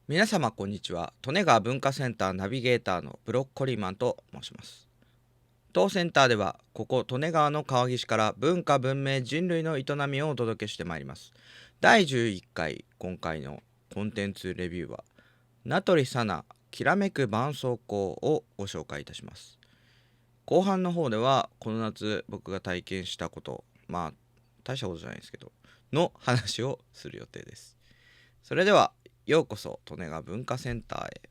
皆様こんにちは。利根川文化センターナビゲーターのブロッコリーマンと申します。当センターではここ利根川の川岸から文化文明人類の営みをお届けしてまいります。第11回今回のコンテンツレビューは名取さなきらめく絆創膏をご紹介いたします。後半の方ではこの夏僕が体験したこと、大したことじゃないですけどの話をする予定です。それではようこそ利根川文化センターへ。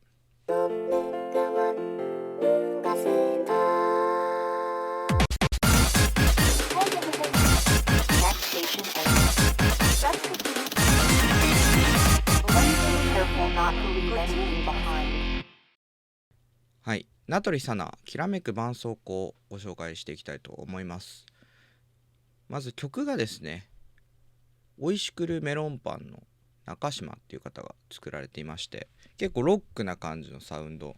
はい、名取さなきらめく絆創膏をご紹介していきたいと思います。まず曲がですね、おいしくるメロンパンの中島っていう方が作られていまして、結構ロックな感じのサウンド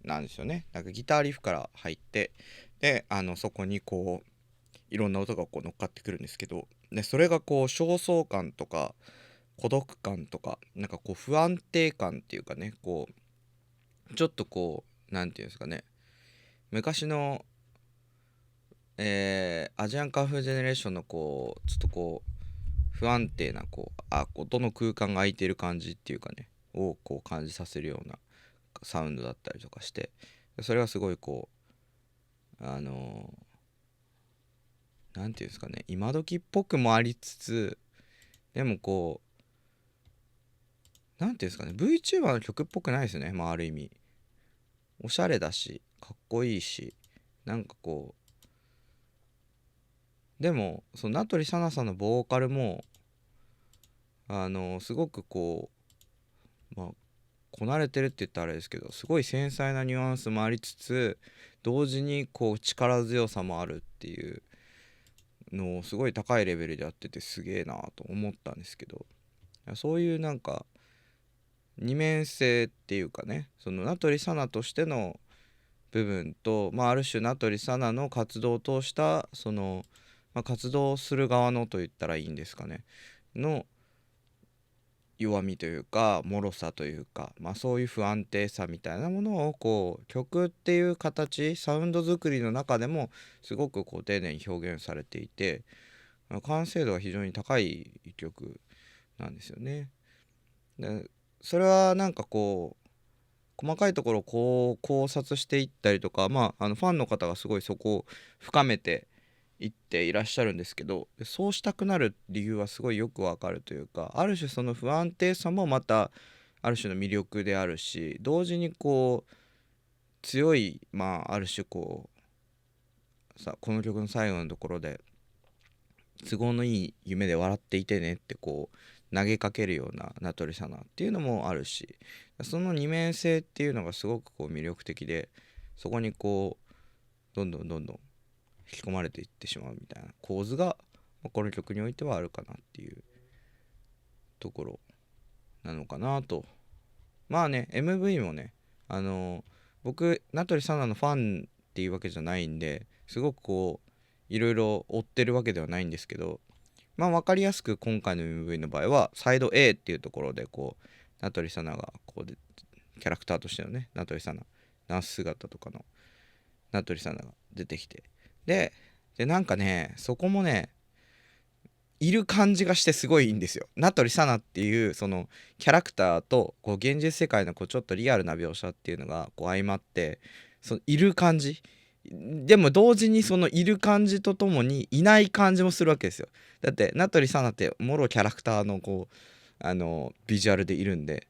なんですよね。なんかギターリフから入って、でそこにこういろんな音がこう乗っかってくるんですけど、でそれがこう焦燥感とか孤独感とか、なんかこう不安定感っていうかね、こうちょっとこうなんていうんですかね、昔のアジアンカンフージェネレーションのこうちょっとこう不安定なこう音の空間が空いてる感じっていうかねをこう感じさせるようなサウンドだったりとかして、それはすごいこうなんていうんですかね、今時っぽくもありつつ、でもこうなんていうんですかね、 VTuber の曲っぽくないですよね。ある意味おしゃれだしかっこいいし、なんかこうでもその名取さなさんのボーカルもすごくこうこなれてるって言ったらあれですけど、すごい繊細なニュアンスもありつつ、同時にこう力強さもあるっていうのをすごい高いレベルでやっててすげえなと思ったんですけど、そういうなんか二面性っていうかね、その名取さなとしての部分と、ある種名取さなの活動を通したその、活動する側のと言ったらいいんですかねの弱みというか脆さというか、そういう不安定さみたいなものをこう曲っていう形、サウンド作りの中でもすごくこう丁寧に表現されていて、完成度が非常に高い曲なんですよね。でそれはなんかこう細かいところをこう考察していったりとか、ファンの方がすごいそこを深めていっていらっしゃるんですけど、そうしたくなる理由はすごいよくわかるというか、ある種その不安定さもまたある種の魅力であるし、同時にこう強い、ある種こうこの曲の最後のところで都合のいい夢で笑っていてねってこう投げかけるような名取さなっていうのもあるし、その二面性っていうのがすごくこう魅力的で、そこにこうどんどん引き込まれていってしまうみたいな構図が、この曲においてはあるかなっていうところなのかなと。MV もね、僕名取さなのファンっていうわけじゃないんで、すごくこういろいろ追ってるわけではないんですけど、分かりやすく今回の MV の場合はサイド A っていうところでこう名取さながこうでキャラクターとしてのね、名取さなナース姿とかの名取さなが出てきて、でなんかね、そこもねいる感じがしてすごいいいんですよ。名取さなっていうそのキャラクターとこう現実世界のこうちょっとリアルな描写っていうのがこう相まって、そのいる感じでも同時にそのいる感じとともにいない感じもするわけですよ。だって名取さなってもろキャラクターのこうビジュアルでいるんで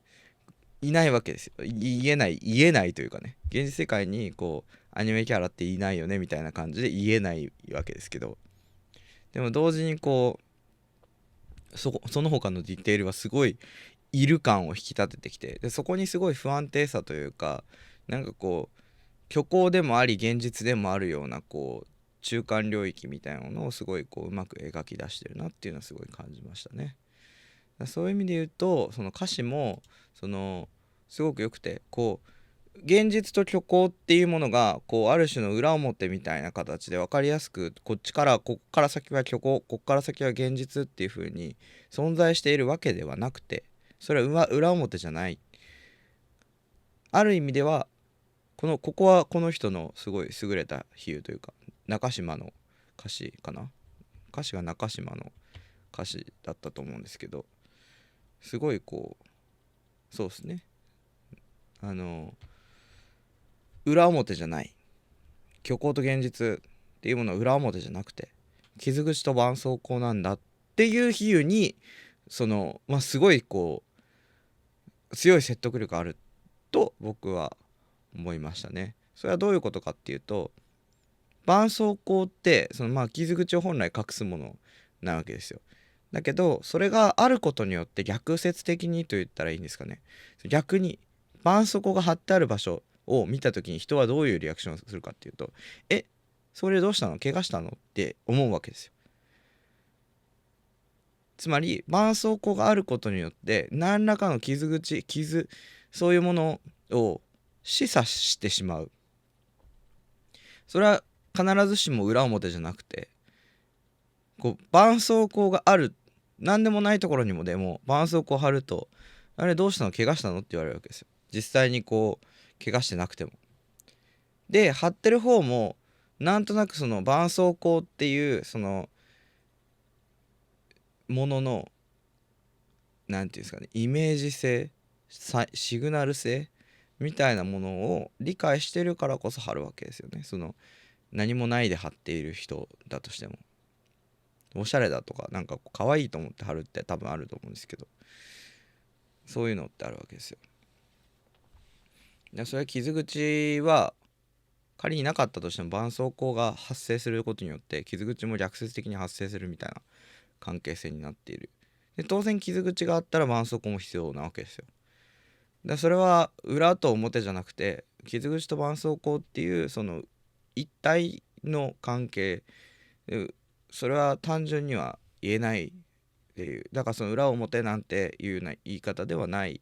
いないわけですよ。言えないというかね、現実世界にこうアニメキャラっていないよねみたいな感じで言えないわけですけど、でも同時にこうその他のディテールはすごいいる感を引き立ててきて、でそこにすごい不安定さというか、なんかこう虚構でもあり現実でもあるようなこう中間領域みたいなものをすごいこううまく描き出してるなっていうのはすごい感じましたね。そういう意味で言うと、その歌詞もそのすごく良くて、こう現実と虚構っていうものがこうある種の裏表みたいな形で分かりやすく、こっから先は虚構、こっから先は現実っていう風に存在しているわけではなくて、それは裏表じゃない。ある意味ではここはこの人のすごい優れた比喩というか、中島の歌詞かな、歌詞が中島の歌詞だったと思うんですけど、すごいこうそうですね、裏表じゃない、虚構と現実っていうものは裏表じゃなくて傷口と絆創膏なんだっていう比喩にすごいこう強い説得力あると僕は思いましたね。それはどういうことかっていうと、絆創膏って傷口を本来隠すものなわけですよ。だけどそれがあることによって逆説的にと言ったらいいんですかね、逆に絆創膏が貼ってある場所を見た時に人はどういうリアクションをするかっていうと、それどうしたの、怪我したのって思うわけですよ。つまり絆創膏があることによって何らかの傷、そういうものを示唆してしまう。それは必ずしも裏表じゃなくて、絆創膏がある、何でもないところにもでも絆創膏を貼ると、あれどうしたの、怪我したのって言われるわけですよ。実際に怪我してなくても。で貼ってる方もなんとなくその絆創膏っていうそのもののなんていうんですかね、イメージ性、シグナル性みたいなものを理解してるからこそ貼るわけですよね。何もないで貼っている人だとしても、おしゃれだとかなんか可愛いと思って貼るって多分あると思うんですけど、そういうのってあるわけですよ。それは傷口は仮になかったとしても絆創膏が発生することによって傷口も逆説的に発生するみたいな関係性になっている。で当然傷口があったら絆創膏も必要なわけですよ。それは裏と表じゃなくて傷口と絆創膏っていうその一体の関係、それは単純には言えないっていう、だからその裏表なんていうような言い方ではない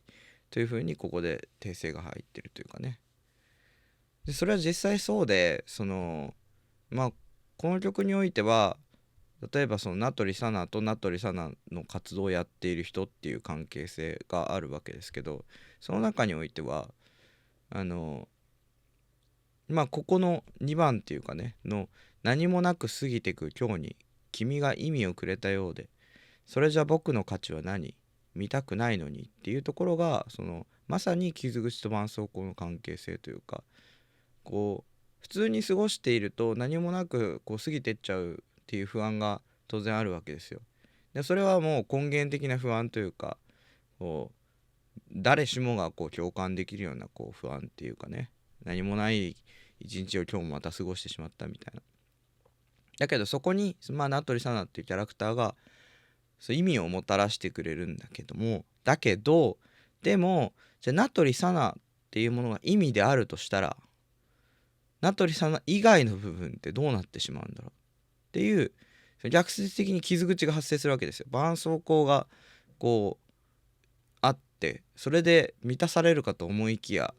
というふうにここで訂正が入ってるというかね。でそれは実際そうで、この曲においては例えばその名取さなと名取さなの活動をやっている人っていう関係性があるわけですけど、その中においてはここの2番っていうかねの何もなく過ぎてく今日に君が意味をくれたようで、それじゃ僕の価値は何、見たくないのにっていうところがまさに傷口と絆創膏の関係性というか、普通に過ごしていると何もなく過ぎてっちゃうっていう不安が当然あるわけですよ。でそれはもう根源的な不安というか、誰しもが共感できるような不安っていうかね、何もない一日を今日もまた過ごしてしまったみたいな。だけどそこに名取さなっていうキャラクターがそう意味をもたらしてくれるんだけども、でもじゃあ名取さなっていうものが意味であるとしたら、名取さな以外の部分ってどうなってしまうんだろうっていう逆説的に傷口が発生するわけですよ。絆創膏があってそれで満たされるかと思いきや、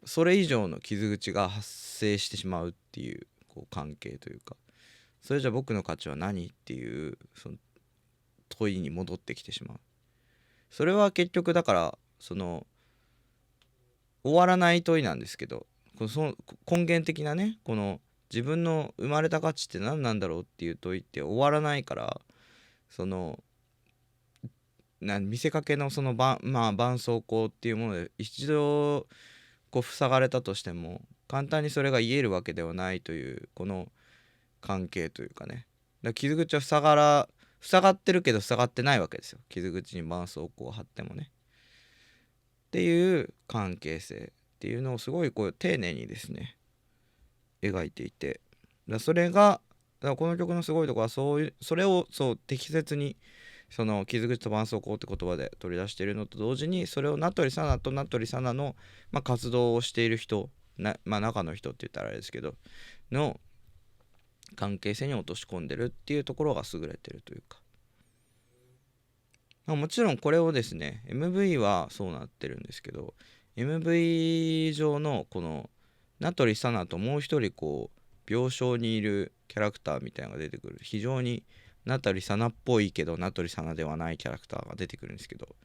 それ以上の傷口が発生してしまうっていう、関係というか、それじゃ僕の価値は何っていうその問いに戻ってきてしまう。それは結局だから終わらない問いなんですけど、根源的なねこの自分の生まれた価値って何なんだろうっていう問いって終わらないから、見せかけの絆創膏っていうもので一度塞がれたとしても簡単にそれが癒えるわけではないというこの関係というかね。だから傷口は塞がってるけど塞がってないわけですよ。傷口に絆創膏を貼ってもねっていう関係性っていうのをすごい丁寧にですね描いていて、この曲のすごいところはそれを適切に傷口と絆創膏って言葉で取り出しているのと同時に、それを名取さなと名取さなの、活動をしている人中の人って言ったらあれですけどの関係性に落とし込んでるっていうところが優れてるというか、もちろんこれをですね MV はそうなってるんですけど、 MV 上のこの名取さなともう一人病床にいるキャラクターみたいなのが出てくる、非常に名取さなっぽいけど名取さなではないキャラクターが出てくるんですけど、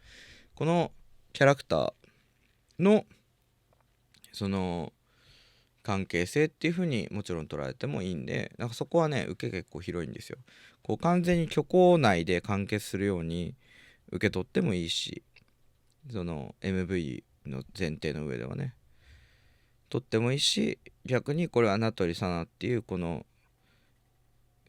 このキャラクターのその関係性っていう風にもちろん捉えてもいいんで、なんかそこはね受け結構広いんですよ。こう完全に虚構内で完結するように受け取ってもいいし、その MV の前提の上ではね取ってもいいし、逆にこれは名取さなっていうこの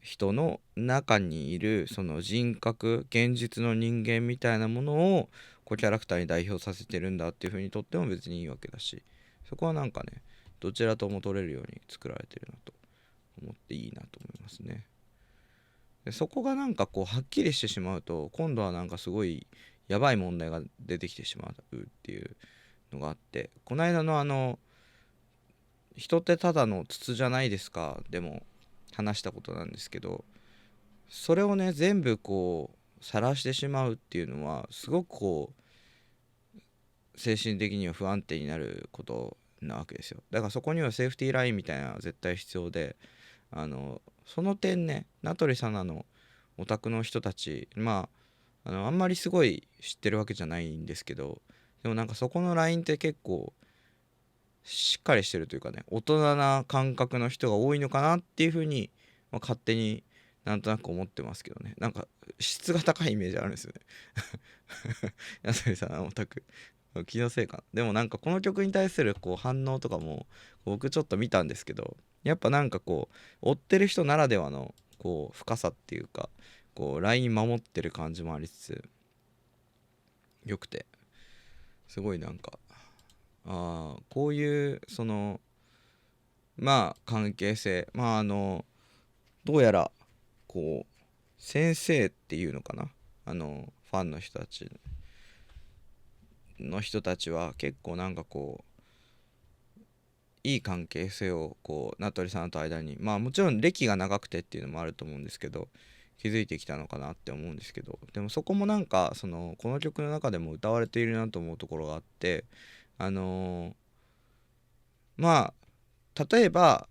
人の中にいるその人格、現実の人間みたいなものをこうキャラクターに代表させてるんだっていう風にとっても別にいいわけだし、そこはなんかねどちらとも取れるように作られてるなと思っていいなと思いますね。でそこがなんかこうはっきりしてしまうと、今度はなんかすごいやばい問題が出てきてしまうっていうのがあって、この間の人ってただの筒じゃないですかでも話したことなんですけど、それをね全部こう晒してしまうっていうのはすごくこう精神的には不安定になることなわけですよ。だからそこにはセーフティーラインみたいなのは絶対必要で、その点ね名取さなのオタクの人たち、あんまりすごい知ってるわけじゃないんですけど、でもなんかそこのラインって結構しっかりしてるというかね、大人な感覚の人が多いのかなっていうふうに、勝手になんとなく思ってますけどね。なんか質が高いイメージあるんですよね。やすりさんオタク気のせいかな。でもなんかこの曲に対するこう反応とかも僕ちょっと見たんですけど、やっぱなんかこう追ってる人ならではのこう深さっていうか、こうライン守ってる感じもありつつよくて、すごいなんかこういうその関係性、どうやらこう先生っていうのかな、ファンの人たちは結構なんかこういい関係性をこう名取さんと間に、もちろん歴が長くてっていうのもあると思うんですけど気づいてきたのかなって思うんですけど、でもそこもなんかこの曲の中でも歌われているなと思うところがあって、あのーまあ例えば、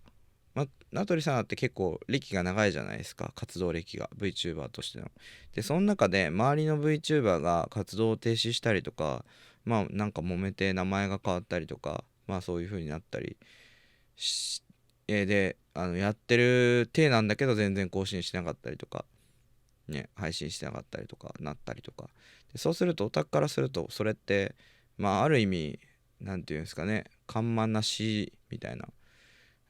名取さんって結構歴が長いじゃないですか、活動歴が VTuber としての。でその中で周りの VTuber が活動を停止したりとか、なんか揉めて名前が変わったりとか、そういう風になったりし、でやってる体なんだけど全然更新しなかったりとかね、配信してなかったりとかなったりとかで、そうするとオタクからするとそれってある意味なんていうんですかね、緩慢な死みたいな、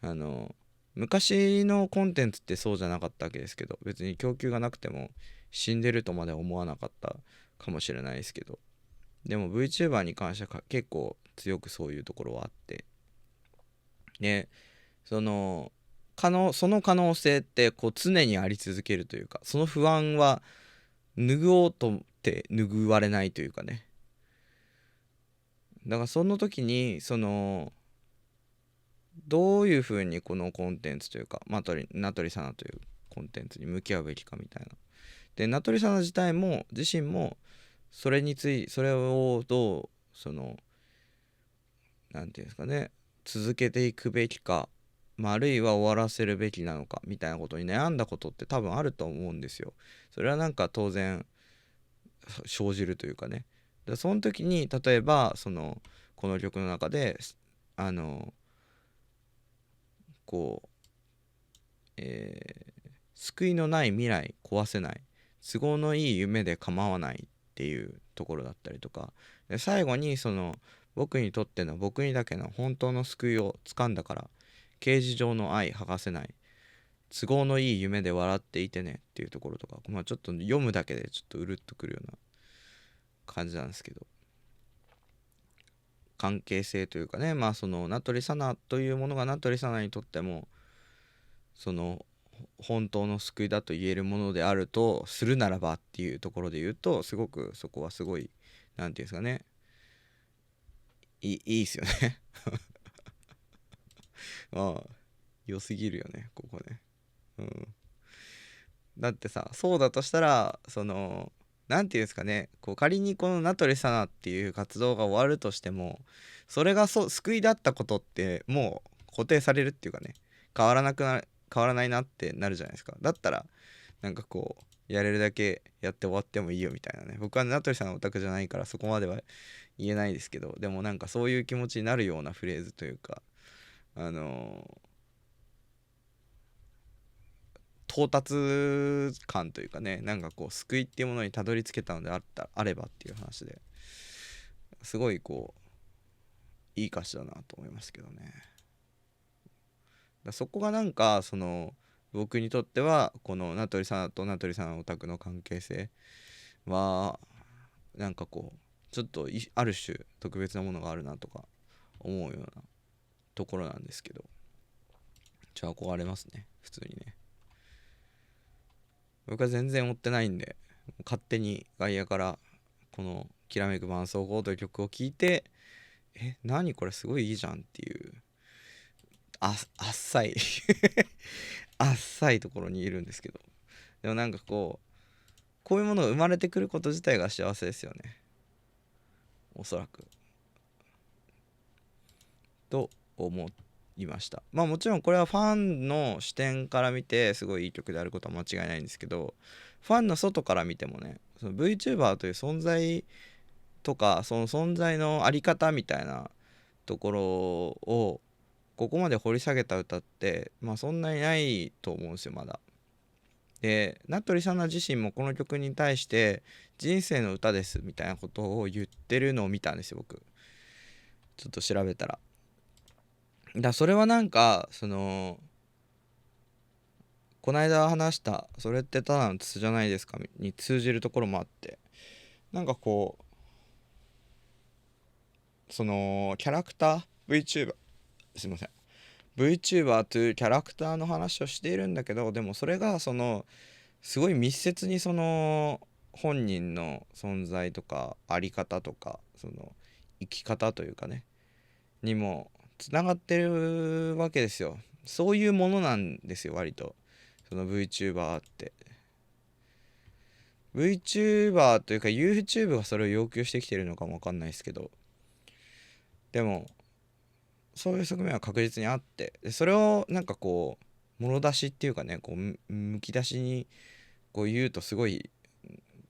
あの昔のコンテンツってそうじゃなかったわけですけど、別に供給がなくても死んでるとまでは思わなかったかもしれないですけど、でも VTuber に関しては結構強くそういうところはあって、でその可能性ってこう常にあり続けるというか、その不安は拭おうと思って拭われないというかね。だからその時にどういうふうにこのコンテンツというか名取さなというコンテンツに向き合うべきかみたいな。で名取さな自身もそれをどうなんていうんですかね、続けていくべきか、あるいは終わらせるべきなのかみたいなことに悩んだことって多分あると思うんですよ。それはなんか当然生じるというかね。その時に例えばこの曲の中であのこう、救いのない未来壊せない、都合のいい夢で構わないっていうところだったりとかで、最後に僕にとっての僕にだけの本当の救いをつかんだから刑事上の愛剥がせない、都合のいい夢で笑っていてねっていうところとか、ちょっと読むだけでちょっとうるっとくるような感じなんですけど、関係性というかね、名取さなというものが名取さなにとっても本当の救いだと言えるものであるとするならばっていうところで言うと、すごくそこはすごいなんていうんですかね、いいっすよね。良すぎるよねここね。だってさ、そうだとしたらなんていうんですかね、こう仮にこの名取さなっていう活動が終わるとしても、それが救いだったことってもう固定されるっていうかね、変わらないなってなるじゃないですか。だったらなんかこうやれるだけやって終わってもいいよみたいなね。僕は名取さんのオタクじゃないからそこまでは言えないですけど、でもなんかそういう気持ちになるようなフレーズというか、到達感というかね、なんかこう救いっていうものにたどり着けたのであればっていう話で、すごいこういい歌詞だなと思いますけどね。そこがなんか僕にとってはこの名取さんと名取さんオタクの関係性はなんかこうちょっとある種特別なものがあるなとか思うようなところなんですけど、憧れますね普通にね。僕は全然追ってないんで、勝手に外野からこの「きらめく絆創膏」という曲を聴いて、何これすごいいいじゃんっていうあっさいあっさいところにいるんですけど、でもなんかこういうものが生まれてくること自体が幸せですよね、おそらくと思いました。まあもちろんこれはファンの視点から見てすごいいい曲であることは間違いないんですけど、ファンの外から見てもね、その VTuber という存在とかその存在のあり方みたいなところをここまで掘り下げた歌ってまあそんなにないと思うんですよまだ。で名取さん自身もこの曲に対して人生の歌ですみたいなことを言ってるのを見たんですよ僕。ちょっと調べたら。それはなんかこの間話した「それってただの筒じゃないですか」に通じるところもあって、なんかキャラクター VTuber すいません VTuber というキャラクターの話をしているんだけど、でもそれがすごい密接に本人の存在とかあり方とか生き方というかねにもつながってるわけですよ。そういうものなんですよ割とVTuber って。 VTuber というか YouTube がそれを要求してきてるのかも分かんないですけど、でもそういう側面は確実にあって、でそれをなんかもろ出しっていうかねむき出しに言うとすごい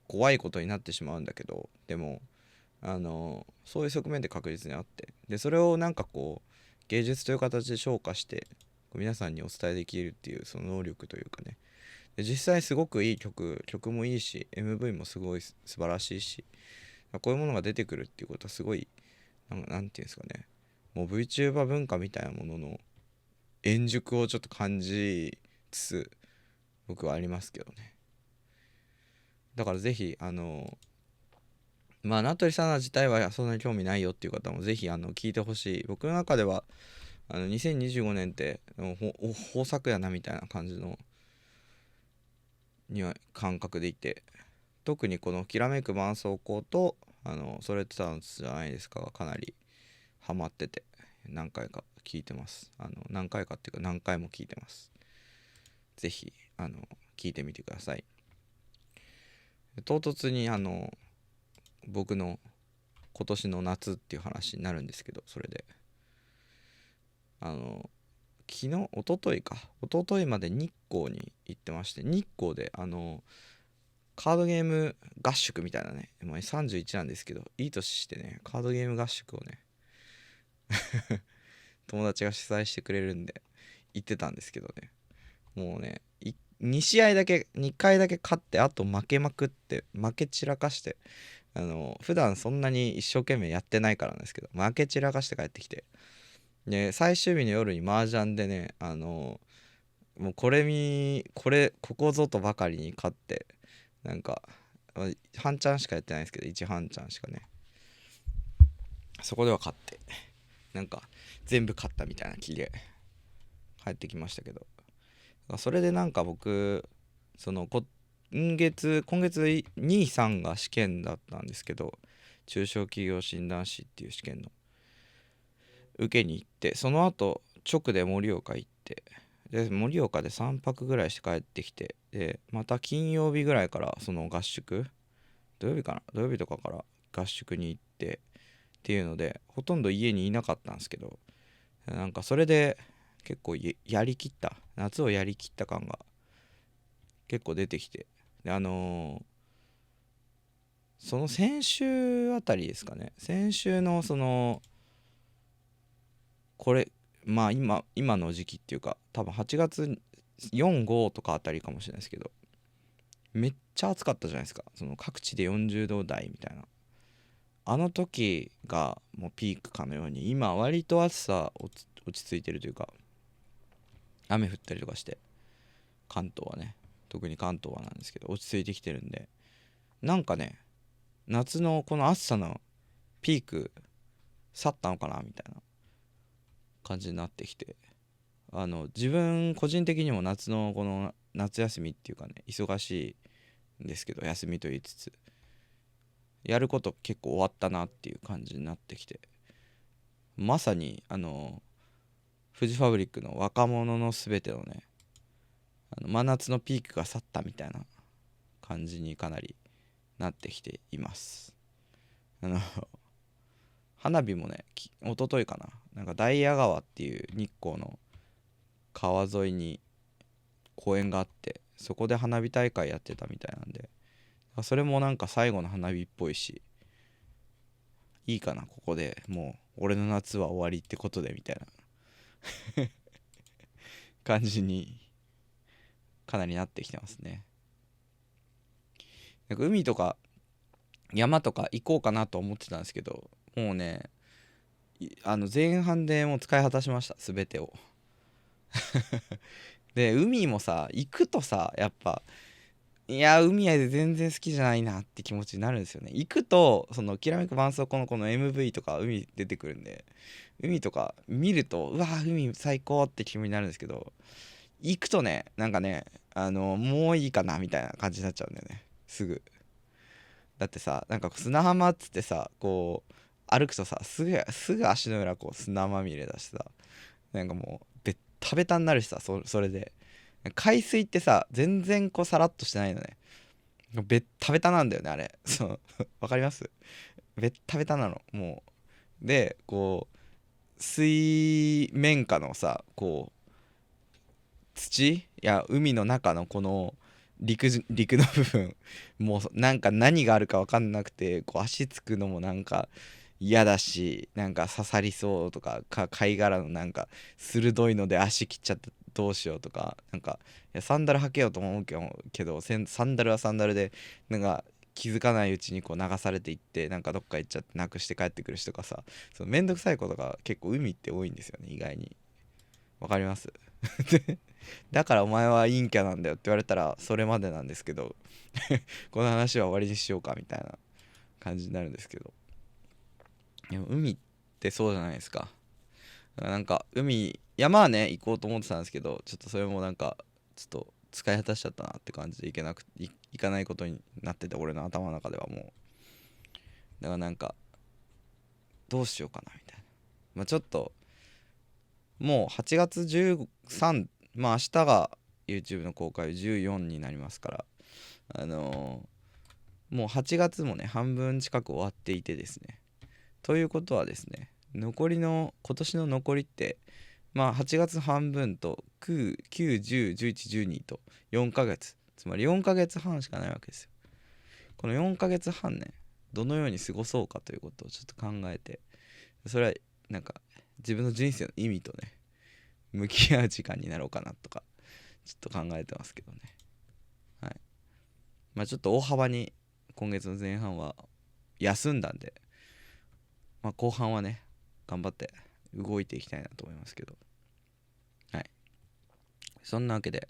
怖いことになってしまうんだけど、でもそういう側面で確実にあって、でそれをなんか芸術という形で昇華して皆さんにお伝えできるっていうその能力というかね、で実際すごくいい曲もいいし MV もすごい素晴らしいし、こういうものが出てくるっていうことはすごいなんていうんですかね、もう VTuber 文化みたいなものの円熟をちょっと感じつつ僕はありますけどね。だからぜひまあ名取さん自体はそんなに興味ないよっていう方もぜひ聞いてほしい。僕の中では2025年って豊作やなみたいな感じのには感覚でいて、特にこの「きらめく絆創膏」とそれってただのじゃないですかがかなりハマってて何回か聞いてます。何回かっていうか何回も聞いてます。ぜひ聞いてみてください。唐突に僕の今年の夏っていう話になるんですけど、それで昨日一昨日まで日光に行ってまして、日光でカードゲーム合宿みたいなね、もう31なんですけどいい年してねカードゲーム合宿をね友達が主催してくれるんで行ってたんですけどね、もうね2試合だけ2回だけ勝って、あと負けまくって負け散らかして、普段そんなに一生懸命やってないからなんですけど負け散らかして帰ってきて、で最終日の夜に麻雀でねもうここぞとばかりに勝って、なんか半チャンしかやってないんですけど1半チャンしかね、そこでは勝ってなんか全部勝ったみたいな気で帰ってきましたけど、それでなんか僕今月2、3が試験だったんですけど、中小企業診断士っていう試験の受けに行って、その後直で盛岡行って、で盛岡で3泊ぐらいして帰ってきて、でまた金曜日ぐらいからその合宿、土曜日とかから合宿に行ってっていうのでほとんど家にいなかったんですけど、なんかそれで結構夏をやりきった感が結構出てきて、でその先週あたりですかね、先週のこれまあ今の時期っていうか多分8月4、5とかあたりかもしれないですけど、めっちゃ暑かったじゃないですか。その各地で40度台みたいな、あの時がもうピークかのように、今割と暑さ落ち着いてるというか、雨降ったりとかして、関東はね、特に関東はなんですけど落ち着いてきてるんで、なんかね、夏のこの暑さのピーク去ったのかなみたいな感じになってきて、自分個人的にも夏のこの夏休みっていうかね、忙しいんですけど、休みと言いつつやること結構終わったなっていう感じになってきて、まさにフジファブリックの若者のすべてのね、真夏のピークが去ったみたいな感じにかなりなってきています。花火もね、一昨日かな、なんかダイヤ川っていう日光の川沿いに公園があって、そこで花火大会やってたみたいなんで、それもなんか最後の花火っぽいし、いいかな、ここでもう俺の夏は終わりってことでみたいな感じにかなりなってきてますね。なんか海とか山とか行こうかなと思ってたんですけど、もうね、前半でもう使い果たしました、全てをで海もさ、行くとさ、やっぱいや海で全然好きじゃないなって気持ちになるんですよね。行くとそのきらめく絆創膏のこの MV とか海出てくるんで、海とか見るとうわ海最高って気分になるんですけど、行くとね、なんかね、もういいかなみたいな感じになっちゃうんだよね、すぐ。だってさ、なんか砂浜っつってさ、こう歩くとさ、すぐ足の裏こう砂まみれだしさ、なんかもうベッタベタになるしさ、それで海水ってさ全然こうさらっとしてないのね。ベッタベタなんだよねあれ。そうわかります？ベッタベタなのもう。でこう水面下のさ、こう土や海の中のこの陸の部分、もうなんか何があるか分かんなくて、こう足つくのもなんか嫌だし、なんか刺さりそうとか、貝殻のなんか鋭いので足切っちゃってどうしようとか、なんかいやサンダル履けようと思うけど、サンダルはサンダルでなんか気づかないうちにこう流されていって、なんかどっか行っちゃってなくして帰ってくる人とかさ、そのめんどくさいことが結構海って多いんですよね、意外に。わかりますだからお前は陰キャなんだよって言われたらそれまでなんですけどこの話は終わりにしようかみたいな感じになるんですけど、でも海ってそうじゃないですか。だからなんか山はね行こうと思ってたんですけど、ちょっとそれもなんかちょっと使い果たしちゃったなって感じで行かないことになってて、俺の頭の中ではもう。だからなんかどうしようかなみたいな。まあちょっともう8月13、まあ明日が YouTube の公開14になりますから、もう8月もね半分近く終わっていてですね、ということはですね、今年の残りって、まあ8月半分と9、9、10、11、12と4ヶ月、つまり4ヶ月半しかないわけですよ。この4ヶ月半ね、どのように過ごそうかということをちょっと考えて、それはなんか自分の人生の意味とね向き合う時間になろうかなとかちょっと考えてますけどね。はい。まあちょっと大幅に今月の前半は休んだんで、まあ後半はね頑張って動いていきたいなと思いますけど、はい。そんなわけで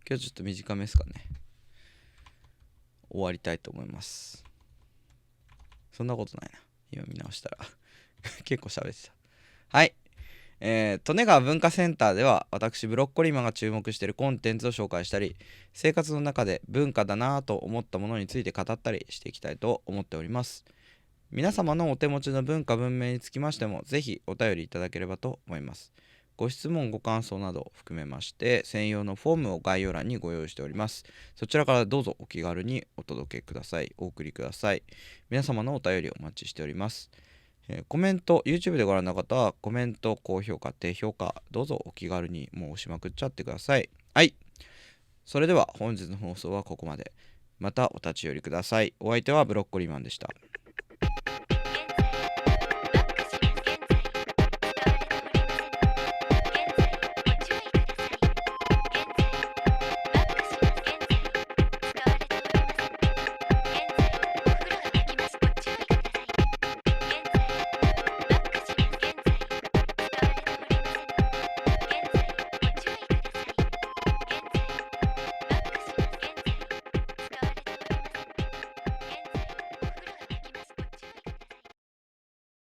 今日ちょっと短めですかね、終わりたいと思います。そんなことないな、今見直したら結構喋ってた。はい。利根川文化センターでは私ブロッコリーマンが注目しているコンテンツを紹介したり、生活の中で文化だなぁと思ったものについて語ったりしていきたいと思っております。皆様のお手持ちの文化文明につきましてもぜひお便りいただければと思います。ご質問ご感想などを含めまして専用のフォームを概要欄にご用意しております。そちらからどうぞお気軽にお届けください、お送りください。皆様のお便りお待ちしております。コメント YouTube でご覧の方はコメント、高評価、低評価どうぞお気軽にもう押しまくっちゃってください。はい、それでは本日の放送はここまで。またお立ち寄りください。お相手はブロッコリーマンでした。